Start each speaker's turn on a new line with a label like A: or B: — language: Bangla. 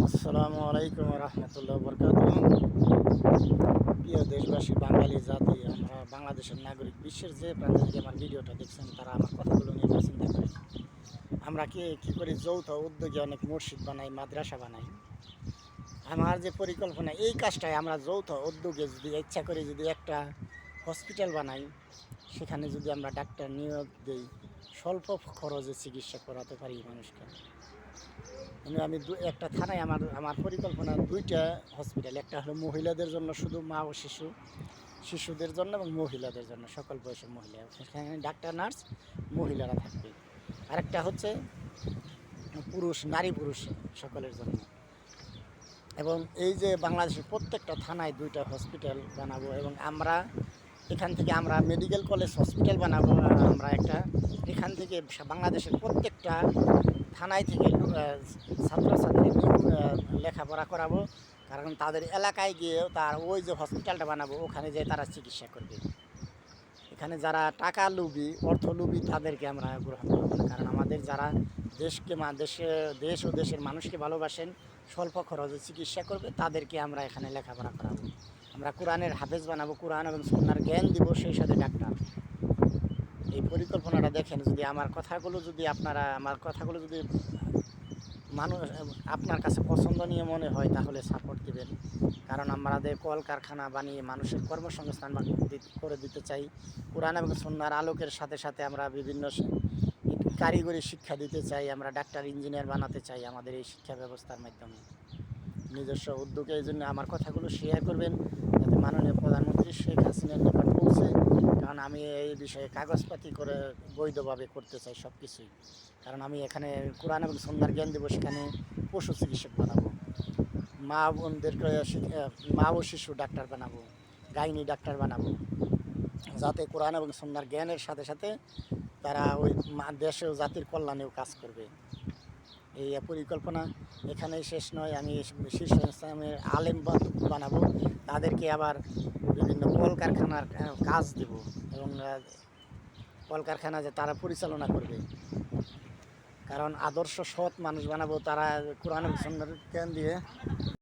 A: আসসালামু আলাইকুম রহমতুল্লাহ বরকাতুহ। প্রিয় দেশবাসী, বাঙালি জাতি, আমরা বাংলাদেশের নাগরিক, বিশ্বের যে প্রান্ত থেকে আমার ভিডিওটা দেখছেন তারা আমার কথাগুলো নিয়ে চিন্তা করেন। আমরা কি করি, যৌথ উদ্যোগে অনেক মসজিদ বানাই, মাদ্রাসা বানাই। আমার যে পরিকল্পনা, এই কাজটাই আমরা যৌথ উদ্যোগে যদি ইচ্ছা করি, যদি একটা হসপিটাল বানাই, সেখানে যদি আমরা ডাক্তার নিয়োগ দিই, স্বল্প খরচে চিকিৎসা করাতে পারি মানুষকে। আমি একটা থানায় আমার আমার পরিকল্পনা দুইটা হসপিটাল, একটা হলো মহিলাদের জন্য, শুধু মা ও শিশুদের জন্য, এবং মহিলাদের জন্য, সকল বয়সের মহিলা, সেখানে ডাক্তার নার্স মহিলারা থাকবে। আরেকটা হচ্ছে নারী পুরুষ সকলের জন্য। এবং এই যে বাংলাদেশের প্রত্যেকটা থানায় দুইটা হসপিটাল বানাবো, এবং এখান থেকে আমরা মেডিকেল কলেজ হসপিটাল বানাবো। আমরা এখান থেকে বাংলাদেশের প্রত্যেকটা থানায় থেকে ছাত্রছাত্রী লেখাপড়া করাবো, কারণ তাদের এলাকায় গিয়েও ওই যে হসপিটালটা বানাবো, ওখানে যেয়ে তারা চিকিৎসা করবে। এখানে যারা টাকা লোভী, অর্থ লোভী, তাদেরকে আমরা গ্রহণ করবো না। কারণ আমাদের যারা দেশ ও দেশের মানুষকে ভালোবাসেন, স্বল্প খরচে চিকিৎসা করবে, তাদেরকে আমরা এখানে লেখাপড়া করাবো। আমরা কোরআনের হাফেজ বানাবো, কোরআন এবং সুন্নাহর জ্ঞান দিব, সেই সাথে ডাক্তার। এই পরিকল্পনাটা দেখেন, যদি আমার কথাগুলো যদি মানুষ আপনার কাছে পছন্দনীয় মনে হয়, তাহলে সাপোর্ট দিবেন। কারণ আমাদের কলকারখানা বানিয়ে মানুষের কর্মসংস্থান করে দিতে চাই। কোরআন এবং সুন্নাহর আলোকের সাথে সাথে আমরা বিভিন্ন কারিগরি শিক্ষা দিতে চাই। আমরা ডাক্তার, ইঞ্জিনিয়ার বানাতে চাই আমাদের এই শিক্ষা ব্যবস্থার মাধ্যমে, নিজস্ব উদ্যোগে। এই জন্য আমার কথাগুলো শেয়ার করবেন, যাতে মাননীয় প্রধানমন্ত্রী শেখ হাসিনার নিকট পৌঁছে। কারণ আমি এই বিষয়ে কাগজপাতি করে বৈধভাবে করতে চাই সব কিছুই। কারণ আমি এখানে কোরআন এবং সুন্নাহর জ্ঞান দেবো, সেখানে পশু চিকিৎসক বানাবো, মা বোনদেরকে মা ও শিশু ডাক্তার বানাবো, গাইনি ডাক্তার বানাবো, যাতে কোরআন এবং সুন্নাহর জ্ঞানের সাথে সাথে তারা ওই দেশে ও জাতির কল্যাণেও কাজ করবে। এই পরিকল্পনা এখানেই শেষ নয়। আমি শীর্ষ ইসলামের আলেম বানাবো, তাদেরকে আবার বিভিন্ন কলকারখানার কাজ দেব, এবং কলকারখানা যে তারা পরিচালনা করবে। কারণ আদর্শ সৎ মানুষ বানাবো, তারা কোরআন এবং সুন্নাহর জ্ঞান দিয়ে